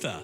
Welcome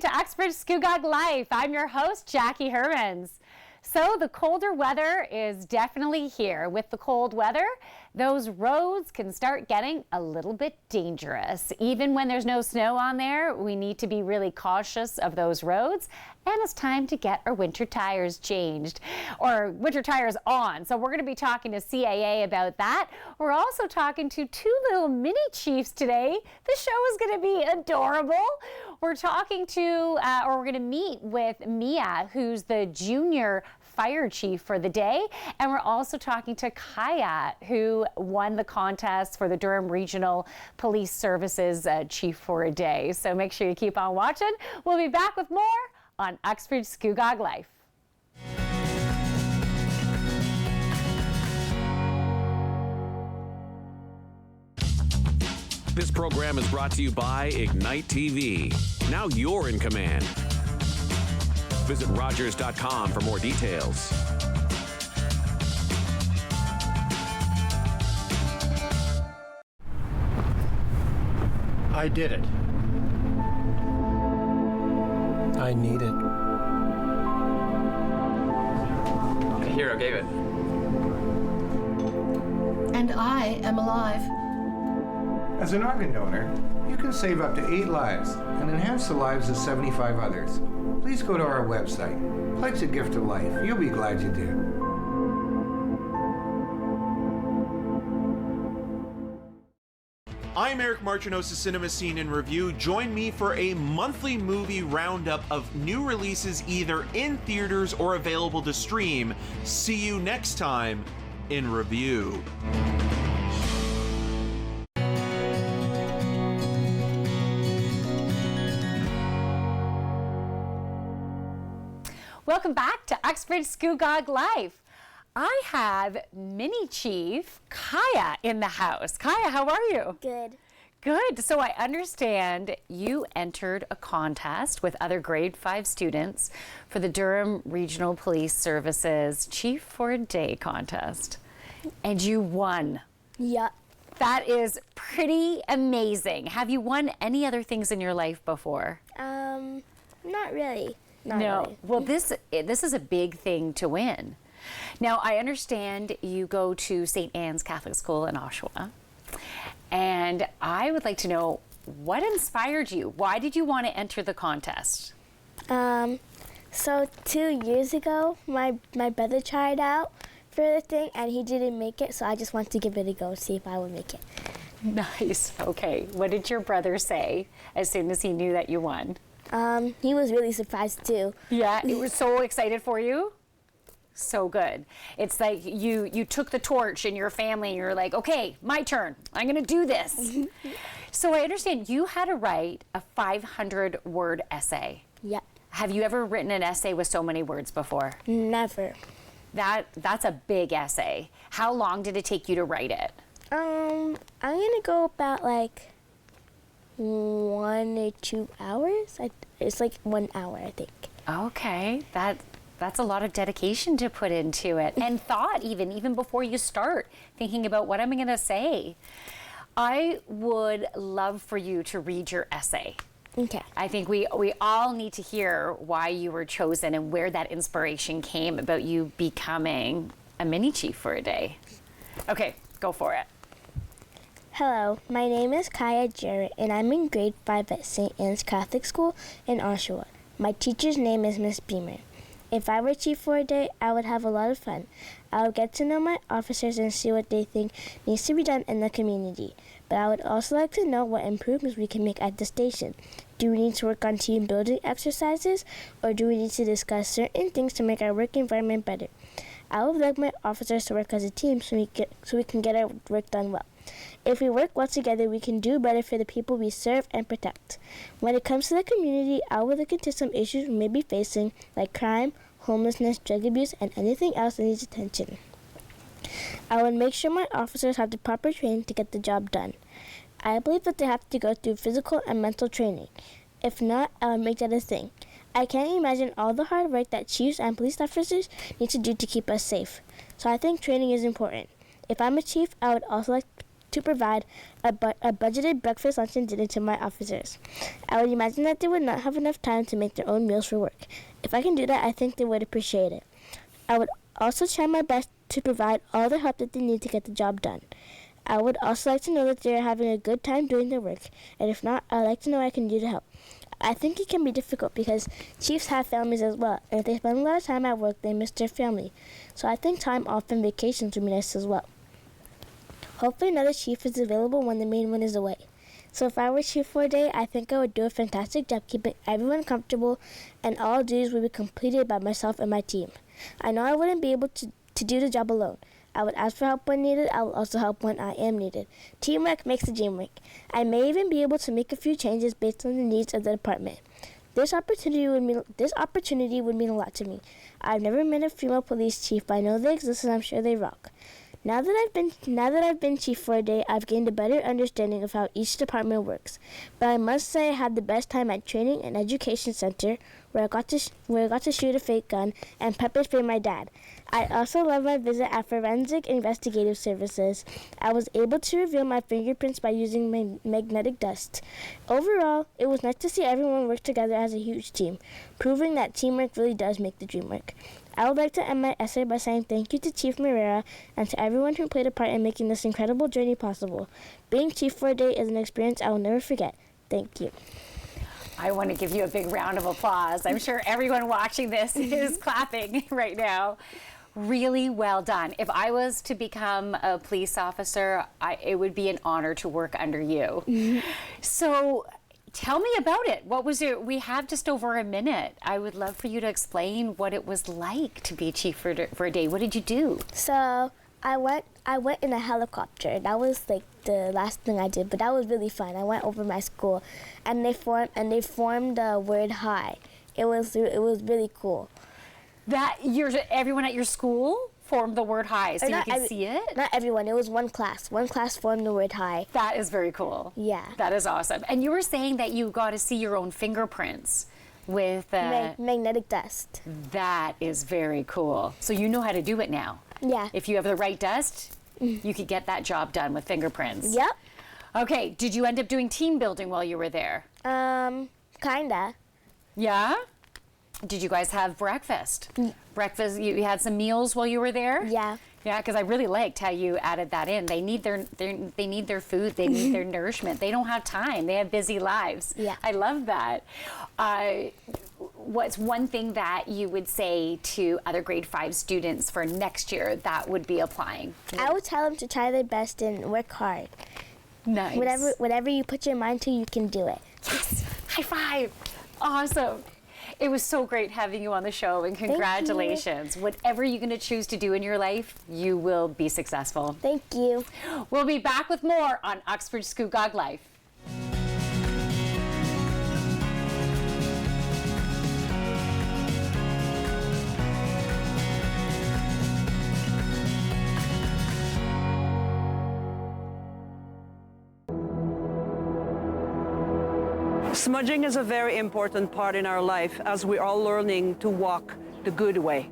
to Uxbridge Scugog Life. I'm your host, Jackie Hermans. So the colder weather is definitely here. With the cold weather, those roads can start getting a little bit dangerous. Even when there's no snow on there, we need to be really cautious of those roads. And it's time to get our winter tires changed, or winter tires on. So we're going to be talking to CAA about that. We're also talking to two little mini chiefs today. The show is going to be adorable. We're talking to, or we're going to meet with Mia, who's the junior fire chief for the day. And we're also talking to Kaya, who won the contest for the Durham Regional Police Services Chief for a Day. So make sure you keep on watching. We'll be back with more on Uxbridge Scugog Life. This program is brought to you by Ignite TV. Now you're in command. Visit Rogers.com for more details. I did it. I need it. A hero gave it. And I am alive. As an organ donor, you can save up to 8 lives and enhance the lives of 75 others. Please go to our website. Pledge a gift of life. You'll be glad you did. I'm Eric Marchinosa's Cinema Scene in Review. Join me for a monthly movie roundup of new releases either in theaters or available to stream. See you next time in Review. Welcome back to Uxbridge Scugog Life. I have Mini Chief Kaya in the house. Kaya, how are you? Good. Good. So I understand you entered a contest with other grade 5 students for the Durham Regional Police Services Chief for a Day contest. And you won. Yeah. That is pretty amazing. Have you won any other things in your life before? Not really. Not no. really. Well, this is a big thing to win. Now, I understand you go to St. Anne's Catholic School in Oshawa, and I would like to know what inspired you? Why did you want to enter the contest? So 2 years ago, my brother tried out for the thing, and he didn't make it, so I just wanted to give it a go, see if I would make it. Nice. Okay. What did your brother say as soon as he knew that you won? He was really surprised too. Yeah, he was so excited for you. So good. It's like you took the torch in your family and you're like, okay, my turn. I'm going to do this. So I understand you had to write a 500-word essay. Yeah. Have you ever written an essay with so many words before? Never. That's a big essay. How long did it take you to write it? I'm going to go about like 1 or 2 hours. It's like 1 hour, I think. Okay. That's a lot of dedication to put into it, and thought even before you start thinking about what I'm going to say. I would love for you to read your essay. Okay. I think we all need to hear why you were chosen and where that inspiration came about you becoming a mini chief for a day. Okay, go for it. Hello, my name is Kaya Jarrett, and I'm in grade 5 at St. Anne's Catholic School in Oshawa. My teacher's name is Miss Beamer. If I were chief for a day, I would have a lot of fun. I would get to know my officers and see what they think needs to be done in the community. But I would also like to know what improvements we can make at the station. Do we need to work on team building exercises, or do we need to discuss certain things to make our work environment better? I would like my officers to work as a team so we can get our work done well. If we work well together, we can do better for the people we serve and protect. When it comes to the community, I will look into some issues we may be facing, like crime, homelessness, drug abuse, and anything else that needs attention. I would make sure my officers have the proper training to get the job done. I believe that they have to go through physical and mental training. If not, I'll make that a thing. I can't imagine all the hard work that chiefs and police officers need to do to keep us safe. So I think training is important. If I'm a chief, I would also like to provide a budgeted breakfast, lunch, and dinner to my officers. I would imagine that they would not have enough time to make their own meals for work. If I can do that, I think they would appreciate it. I would also try my best to provide all the help that they need to get the job done. I would also like to know that they are having a good time doing their work, and if not, I'd like to know what I can do to help. I think it can be difficult because chiefs have families as well, and if they spend a lot of time at work, they miss their family. So I think time off and vacations would be nice as well. Hopefully another chief is available when the main one is away. So if I were chief for a day, I think I would do a fantastic job keeping everyone comfortable, and all duties would be completed by myself and my team. I know I wouldn't be able to do the job alone. I would ask for help when needed. I will also help when I am needed. Teamwork makes the dream work. I may even be able to make a few changes based on the needs of the department. This opportunity would mean a lot to me. I've never met a female police chief, but I know they exist and I'm sure they rock. Now that I've been chief for a day, I've gained a better understanding of how each department works. But I must say I had the best time at training and education center, where I got to shoot a fake gun and pepper spray my dad. I also love my visit at Forensic Investigative Services. I was able to reveal my fingerprints by using magnetic dust. Overall, it was nice to see everyone work together as a huge team, proving that teamwork really does make the dream work. I would like to end my essay by saying thank you to Chief Marrera and to everyone who played a part in making this incredible journey possible. Being chief for a day is an experience I will never forget. Thank you. I want to give you a big round of applause. I'm sure everyone watching this is clapping right now. Really well done. If I was to become a police officer, it would be an honor to work under you. Mm-hmm. So tell me about it. What was it? We have just over a minute. I would love for you to explain what it was like to be chief for a day. What did you do? So I went in a helicopter. That was like the last thing I did, but that was really fun. I went over my school, and they formed the word "hi." It was really cool. That everyone at your school formed the word "hi" so you could see it? Not everyone. It was one class. One class formed the word "hi." That is very cool. Yeah. That is awesome. And you were saying that you got to see your own fingerprints with magnetic dust. That is very cool. So you know how to do it now. Yeah. If you have the right dust, you could get that job done with fingerprints. Yep. Okay. Did you end up doing team building while you were there? Kinda. Yeah? Did you guys have breakfast? Breakfast, you had some meals while you were there? Yeah. Yeah, because I really liked how you added that in. They need their food. They need their nourishment. They don't have time. They have busy lives. Yeah. I love that. What's one thing that you would say to other grade 5 students for next year that would be applying? I would tell them to try their best and work hard. Nice. Whatever you put your mind to, you can do it. Yes. High five. Awesome. It was so great having you on the show, and congratulations. Whatever you're going to choose to do in your life, you will be successful. Thank you. We'll be back with more on Uxbridge Scugog Life. Smudging is a very important part in our life as we're all learning to walk the good way.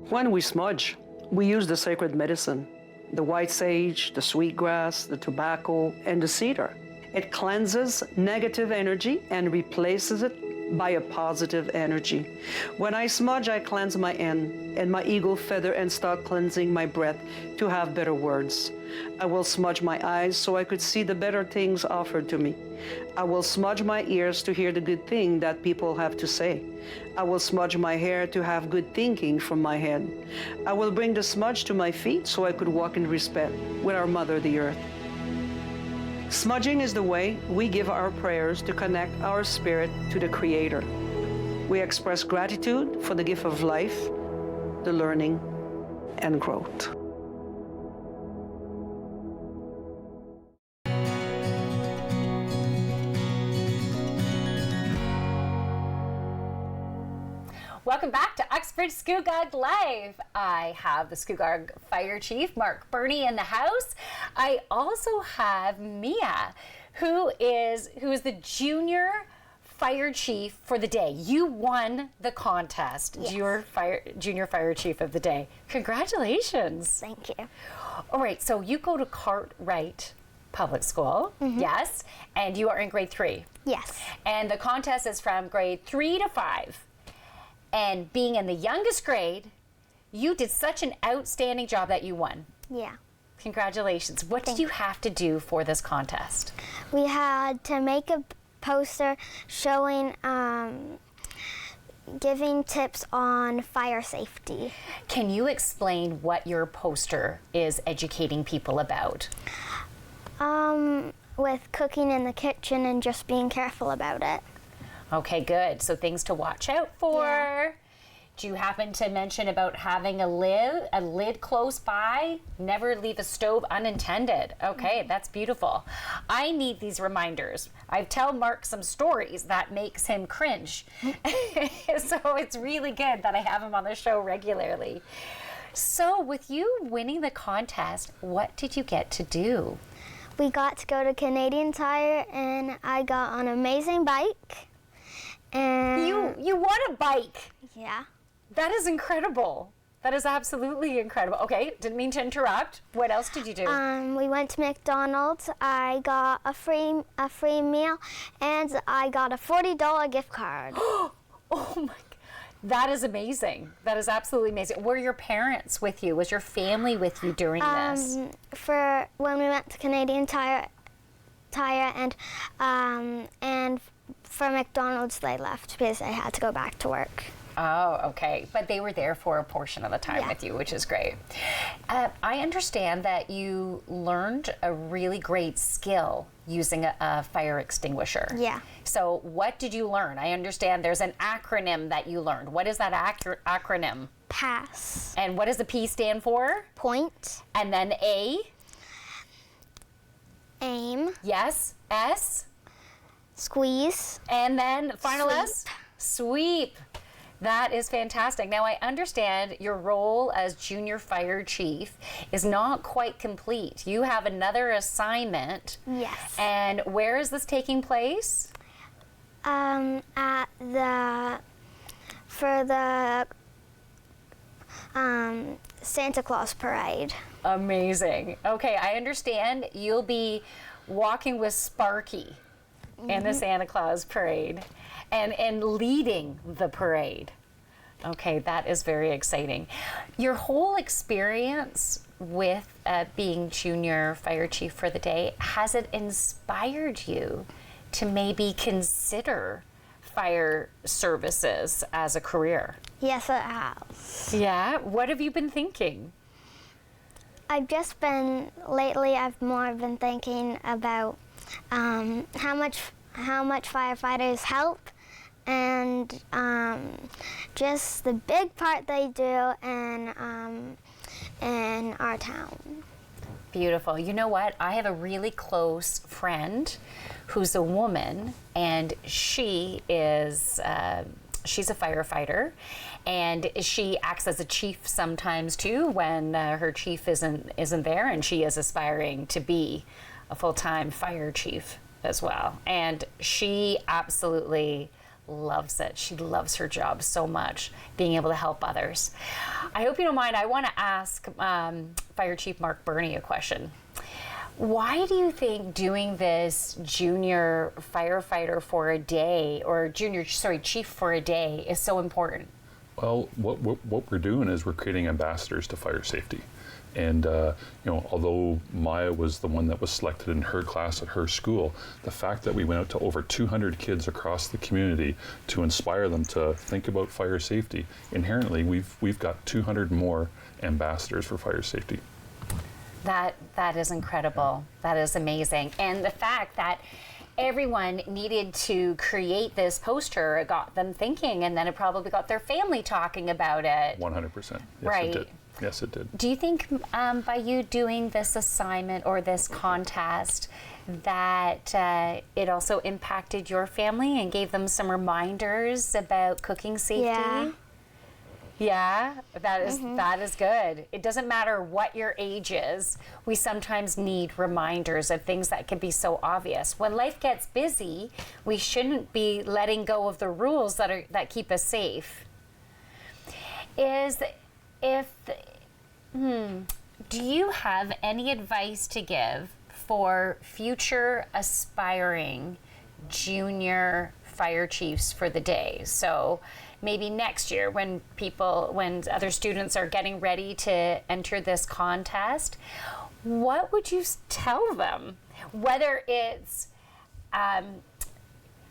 When we smudge, we use the sacred medicine, the white sage, the sweetgrass, the tobacco, and the cedar. It cleanses negative energy and replaces it by a positive energy. When I smudge, I cleanse my end and my eagle feather and start cleansing my breath to have better words. I will smudge my eyes so I could see the better things offered to me. I will smudge my ears to hear the good thing that people have to say. I will smudge my hair to have good thinking from my head. I will bring the smudge to my feet so I could walk in respect with our Mother, the Earth. Smudging is the way we give our prayers to connect our spirit to the Creator. We express gratitude for the gift of life, the learning, and growth. Welcome back to Uxbridge Scugog Life. I have the Scugog Fire Chief, Mark Burney, in the house. I also have Mia, who is the junior fire chief for the day. You won the contest. Yes. Junior fire chief of the day. Congratulations. Thank you. All right, so you go to Cartwright Public School, yes, and you are in grade 3. Yes. And the contest is from grade 3 to 5. And being in the youngest grade, you did such an outstanding job that you won. Yeah. Congratulations. What did you have to do for this contest? We had to make a poster showing, giving tips on fire safety. Can you explain what your poster is educating people about? With cooking in the kitchen and just being careful about it. Okay, good. So things to watch out for. Yeah. Do you happen to mention about having a lid close by? Never leave a stove unattended. Okay, that's beautiful. I need these reminders. I tell Mark some stories that makes him cringe. So it's really good that I have him on the show regularly. So with you winning the contest, what did you get to do? We got to go to Canadian Tire and I got on an amazing bike. And You won a bike. yeah. That is incredible. That is absolutely incredible. Okay, didn't mean to interrupt. What else did you do? We went to McDonald's. I got a free meal, and I got a $40 gift card. Oh my God. That is amazing. That is absolutely amazing. Were your parents with you? Was your family with you during this? For when we went to Canadian Tire, and for McDonald's they left because I had to go back to work. Oh, okay. But they were there for a portion of the time with you, which is great. I understand that you learned a really great skill using a fire extinguisher. Yeah. So what did you learn? I understand there's an acronym that you learned. What is that acronym? Pass. And what does the P stand for? Point. And then A? Aim. Yes. S? Squeeze. And then final Sweep. S? Sweep. That is fantastic. Now, I understand your role as junior fire chief is not quite complete. You have another assignment. Yes. And where is this taking place? For the Santa Claus parade. Amazing. Okay, I understand you'll be walking with Sparky in the Santa Claus parade and leading the parade. Okay, that is very exciting. Your whole experience with being junior fire chief for the day, has it inspired you to maybe consider fire services as a career? Yes, it has. Yeah? What have you been thinking? Lately I've more been thinking about how much firefighters help and just the big part they do in our town. Beautiful. You know what? I have a really close friend who's a woman, and she is she's a firefighter, and she acts as a chief sometimes too when her chief isn't there, and she is aspiring to be a full-time fire chief as well. And she absolutely loves it. She loves her job so much, being able to help others. I hope you don't mind. I want to ask Fire Chief Mark Burney a question. Why do you think doing this junior firefighter for a day, or chief for a day, is so important? Well, what we're doing is we're creating ambassadors to fire safety. And although Maya was the one that was selected in her class at her school, the fact that we went out to over 200 kids across the community to inspire them to think about fire safety, inherently we've got 200 more ambassadors for fire safety. That is incredible. That is amazing. And the fact that everyone needed to create this poster, it got them thinking, and then it probably got their family talking about it. 100%. Yes, right. It did. Yes, it did. Do you think by you doing this assignment or this contest that it also impacted your family and gave them some reminders about cooking safety? Yeah, that is good. It doesn't matter what your age is. We sometimes need reminders of things that can be so obvious. When life gets busy, we shouldn't be letting go of the rules that keep us safe. Do you have any advice to give for future aspiring junior fire chiefs for the day? So maybe next year when other students are getting ready to enter this contest, what would you tell them? Whether it's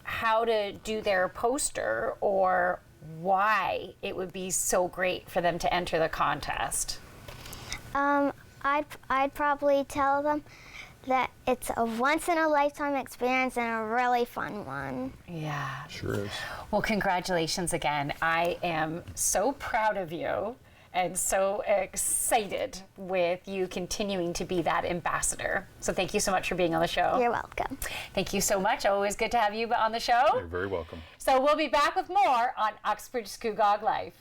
how to do their poster or why it would be so great for them to enter the contest. I'd probably tell them that it's a once-in-a-lifetime experience and a really fun one. Yeah. Sure is. Well, congratulations again. I am so proud of you and so excited with you continuing to be that ambassador. So thank you so much for being on the show. You're welcome. Thank you so much. Always good to have you on the show. You're very welcome. So we'll be back with more on Uxbridge Scugog Life.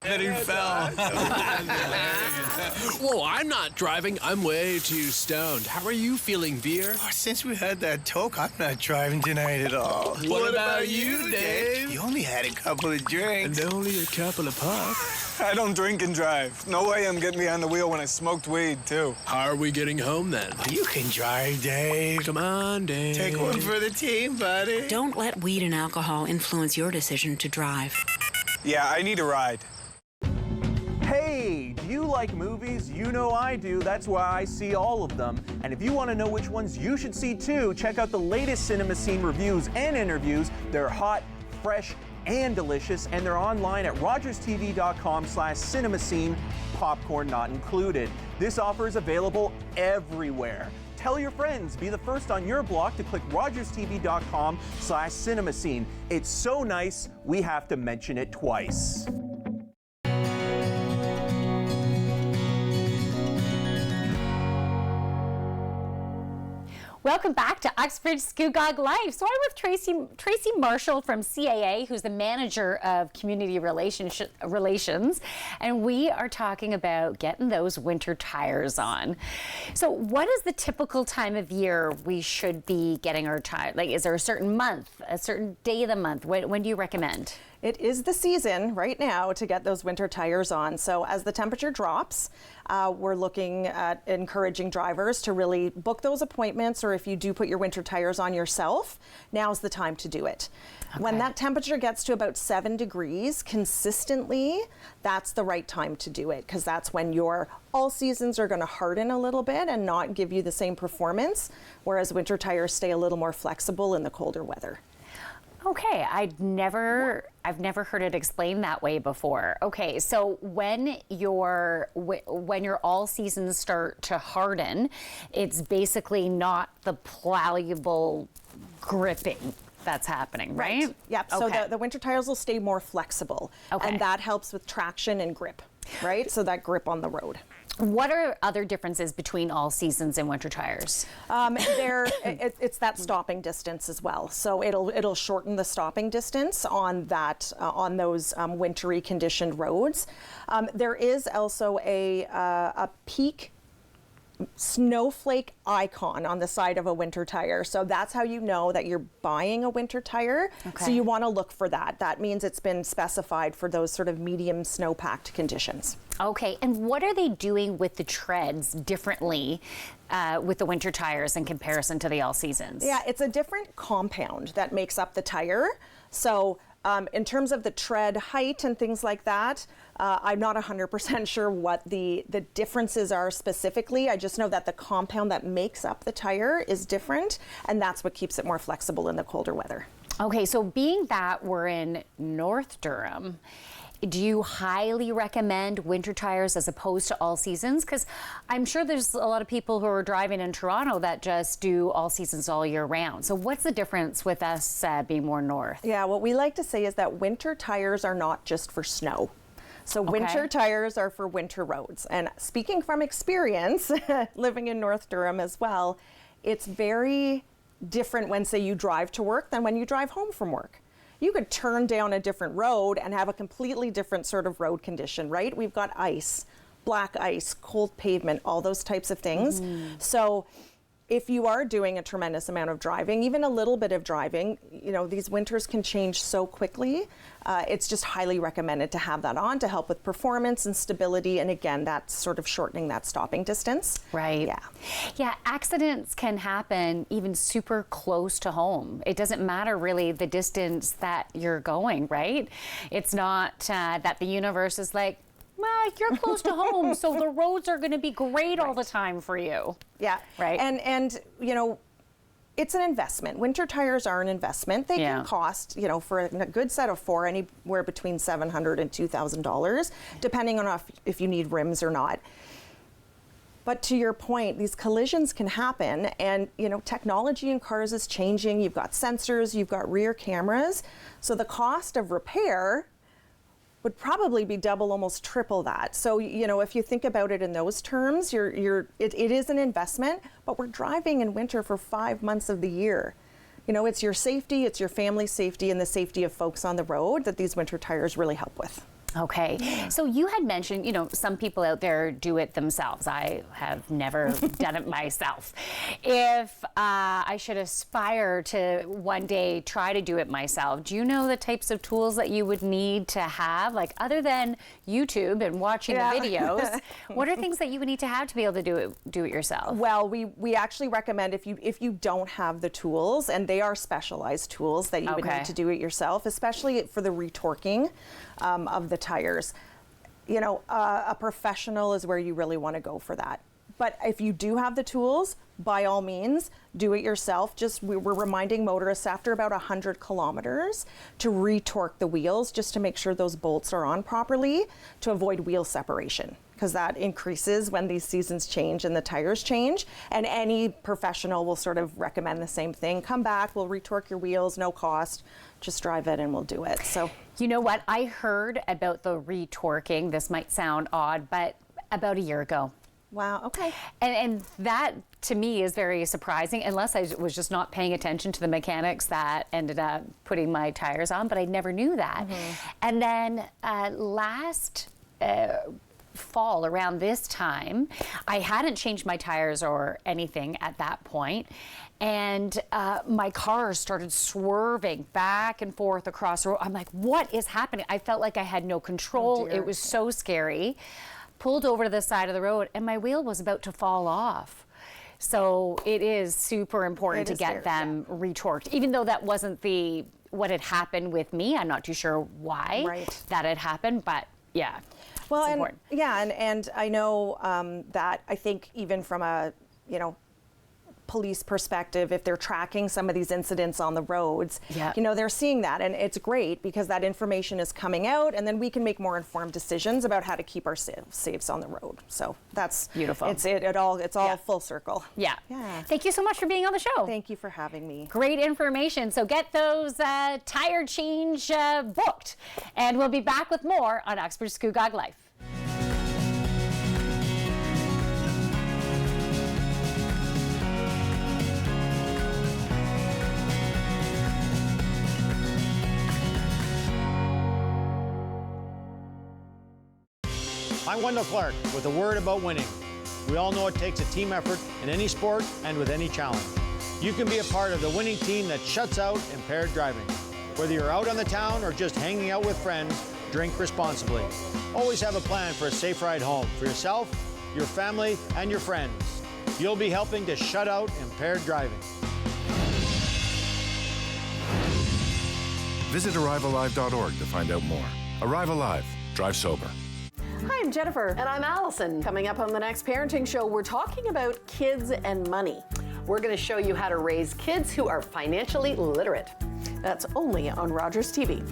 That he fell. Whoa, I'm not driving. I'm way too stoned. How are you feeling, Veer? Oh, since we had that talk, I'm not driving tonight at all. What about you, Dave? You only had a couple of drinks. And only a couple of puffs. I don't drink and drive. No way I'm getting behind the wheel when I smoked weed, too. How are we getting home, then? Well, you can drive, Dave. Come on, Dave. Take one for the team, buddy. Don't let weed and alcohol influence your decision to drive. Yeah, I need a ride. Hey, do you like movies? You know I do. That's why I see all of them. And if you want to know which ones you should see too, check out the latest Cinema Scene reviews and interviews. They're hot, fresh, and delicious, and they're online at rogerstv.com/cinemascene, popcorn not included. This offer is available everywhere. Tell your friends, be the first on your block to click rogerstv.com/cinemascene. It's so nice, we have to mention it twice. Welcome back to Uxbridge Scugog Life. So I'm with Tracy Marshall from CAA, who's the manager of community relations, and we are talking about getting those winter tires on. So what is the typical time of year we should be getting our tires? Like, is there a certain month, a certain day of the month? When do you recommend? It is the season right now to get those winter tires on. So as the temperature drops, we're looking at encouraging drivers to really book those appointments, or if you do put your winter tires on yourself, now's the time to do it. Okay. When that temperature gets to about 7 degrees consistently, that's the right time to do it, because that's when your all seasons are going to harden a little bit and not give you the same performance, whereas winter tires stay a little more flexible in the colder weather. Okay, I've never heard it explained that way before. Okay, so when your all seasons start to harden, it's basically not the pliable gripping that's happening, right? Yep. Okay. So the winter tires will stay more flexible, and that helps with traction and grip, right? So that grip on the road. What are other differences between all seasons and winter tires? It's that stopping distance as well. So it'll shorten the stopping distance on that on those wintry conditioned roads. There is also a peak snowflake icon on the side of a winter tire. So that's how you know that you're buying a winter tire. Okay. So you want to look for that. That means it's been specified for those sort of medium snow-packed conditions. Okay, and what are they doing with the treads differently with the winter tires in comparison to the all seasons? Yeah, it's a different compound that makes up the tire. So in terms of the tread height and things like that, I'm not 100% sure what the differences are specifically. I just know that the compound that makes up the tire is different, and that's what keeps it more flexible in the colder weather. Okay, so being that we're in North Durham, do you highly recommend winter tires as opposed to all seasons? Because I'm sure there's a lot of people who are driving in Toronto that just do all seasons all year round. So what's the difference with us being more north? Yeah, what we like to say is that winter tires are not just for snow. So winter tires are for winter roads. And speaking from experience, living in North Durham as well, it's very different when, say, you drive to work than when you drive home from work. You could turn down a different road and have a completely different sort of road condition, right? We've got ice, black ice, cold pavement, all those types of things. So if you are doing a tremendous amount of driving, even a little bit of driving, you know, these winters can change so quickly. It's just highly recommended to have that on to help with performance and stability. And again, that's sort of shortening that stopping distance. Right. Yeah. Yeah, accidents can happen even super close to home. It doesn't matter really the distance that you're going, right? It's not that the universe is like, well, you're close to home, so the roads are going to be great all the time for you. Yeah. Right. And you know, it's an investment. Winter tires are an investment. They can cost, you know, for a good set of 4, anywhere between $700 and $2,000, depending on if you need rims or not. But to your point, these collisions can happen, and you know, technology in cars is changing. You've got sensors, you've got rear cameras, so the cost of repair would probably be double, almost triple that. So, you know, if you think about it in those terms, it is an investment, but we're driving in winter for 5 months of the year. You know, it's your safety, it's your family's safety, and the safety of folks on the road that these winter tires really help with. Okay. So you had mentioned, you know, some people out there do it themselves. I have never done it myself. If I should aspire to one day try to do it myself, do you know the types of tools that you would need to have? Like, other than YouTube and watching the videos, what are things that you would need to have to be able to do it yourself? Well, we actually recommend if you don't have the tools, and they are specialized tools that you would need to do it yourself, especially for the retorquing of the tires. You know, a professional is where you really want to go for that. But if you do have the tools, by all means, do it yourself. We're reminding motorists after about 100 kilometers to retorque the wheels, just to make sure those bolts are on properly, to avoid wheel separation, because that increases when these seasons change and the tires change. And any professional will sort of recommend the same thing. Come back, we'll retorque your wheels, no cost. Just drive it and we'll do it. So, you know what? I heard about the retorquing. This might sound odd, but about a year ago. Wow, okay. And that, to me, is very surprising, unless I was just not paying attention to the mechanics that ended up putting my tires on, but I never knew that. And then last fall, around this time, I hadn't changed my tires or anything at that point, and my car started swerving back and forth across the road. I'm like, what is happening? I felt like I had no control. It was so scary. Pulled over to the side of the road, and my wheel was about to fall off. So it is super important to get them retorqued, even though that wasn't what had happened with me. I'm not too sure why that had happened, but yeah. Well, and I know that I think even from a, you know, police perspective, if they're tracking some of these incidents on the roads, you know, they're seeing that, and it's great because that information is coming out, and then we can make more informed decisions about how to keep our safes on the road. So that's beautiful. It's all full circle. Yeah. Thank you so much for being on the show. Thank you for having me. Great information. So get those tire change booked, and we'll be back with more on Uxbridge Scugog Life. I'm Wendell Clark with a word about winning. We all know it takes a team effort in any sport and with any challenge. You can be a part of the winning team that shuts out impaired driving. Whether you're out on the town or just hanging out with friends, drink responsibly. Always have a plan for a safe ride home for yourself, your family, and your friends. You'll be helping to shut out impaired driving. Visit ArriveAlive.org to find out more. Arrive Alive. Drive sober. Hi, I'm Jennifer. And I'm Allison. Coming up on the next parenting show, we're talking about kids and money. We're going to show you how to raise kids who are financially literate. That's only on Rogers TV.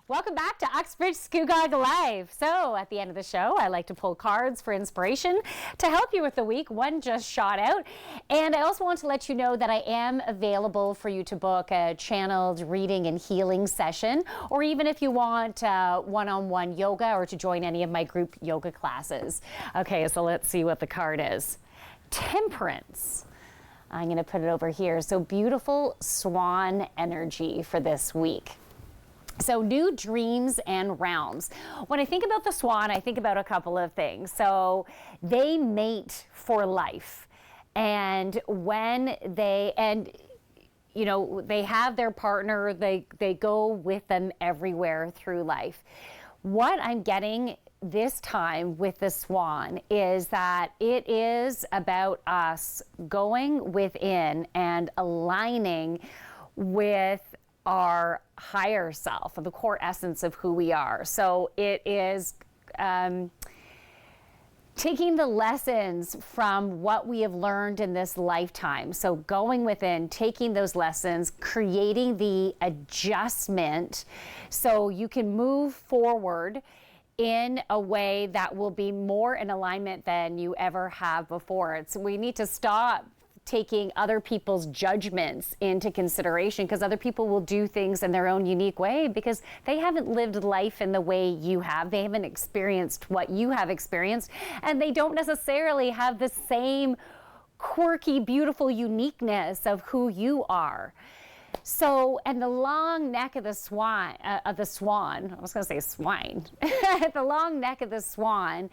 Welcome back to Uxbridge Scugog Life. So at the end of the show, I like to pull cards for inspiration to help you with the week. One just shot out. And I also want to let you know that I am available for you to book a channeled reading and healing session, or even if you want one-on-one yoga or to join any of my group yoga classes. Okay, so let's see what the card is. Temperance. I'm going to put it over here. So beautiful swan energy for this week. So new dreams and realms. When I think about the swan, I think about a couple of things. So they mate for life. And when they, you know, they have their partner, they go with them everywhere through life. What I'm getting this time with the swan is that it is about us going within and aligning with our higher self, the core essence of who we are. So it is taking the lessons from what we have learned in this lifetime. So going within, taking those lessons, creating the adjustment so you can move forward in a way that will be more in alignment than you ever have before. We need to stop taking other people's judgments into consideration, because other people will do things in their own unique way because they haven't lived life in the way you have. They haven't experienced what you have experienced, and they don't necessarily have the same quirky, beautiful uniqueness of who you are. So, and the long neck of the swan, I was going to say swine. The long neck of the swan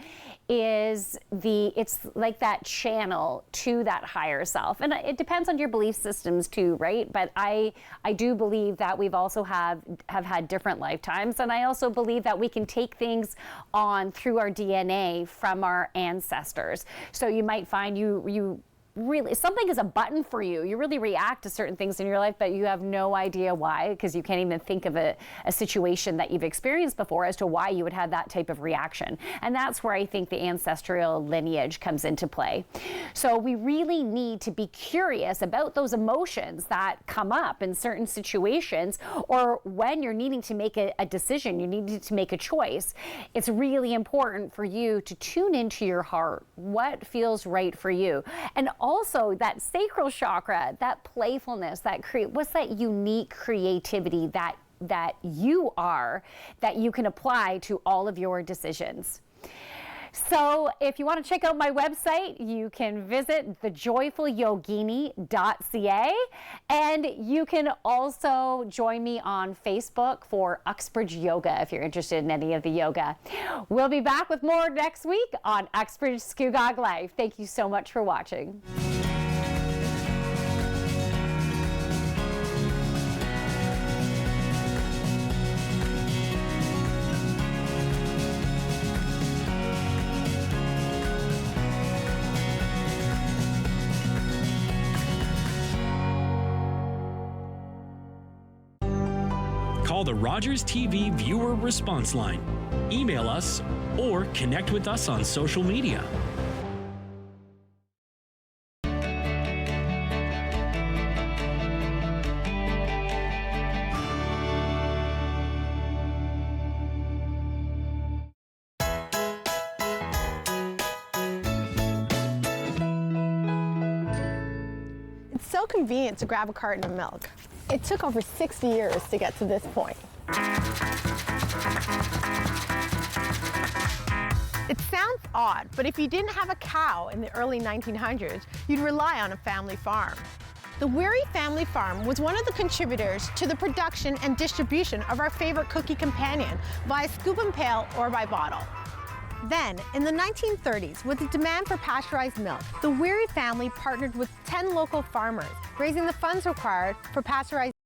is it's like that channel to that higher self. And it depends on your belief systems too, right? But I do believe that we've also have had different lifetimes. And I also believe that we can take things on through our DNA from our ancestors. So you might find you really, something is a button for you. You really react to certain things in your life, but you have no idea why, because you can't even think of a situation that you've experienced before as to why you would have that type of reaction. And that's where I think the ancestral lineage comes into play. So we really need to be curious about those emotions that come up in certain situations, or when you're needing to make a decision, you need to make a choice. It's really important for you to tune into your heart, what feels right for you. And also that sacral chakra, that playfulness, what's that unique creativity that you are, that you can apply to all of your decisions. So if you want to check out my website, you can visit thejoyfulyogini.ca, and you can also join me on Facebook for Uxbridge Yoga if you're interested in any of the yoga. We'll be back with more next week on Uxbridge Scugog Life. Thank you so much for watching. Call the Rogers TV viewer response line, email us, or connect with us on social media. It's so convenient to grab a carton of milk. It took over 60 years to get to this point. It sounds odd, but if you didn't have a cow in the early 1900s, you'd rely on a family farm. The Weary family farm was one of the contributors to the production and distribution of our favorite cookie companion via scoop and pail or by bottle. Then, in the 1930s, with the demand for pasteurized milk, the Weary family partnered with 10 local farmers, raising the funds required for pasteurized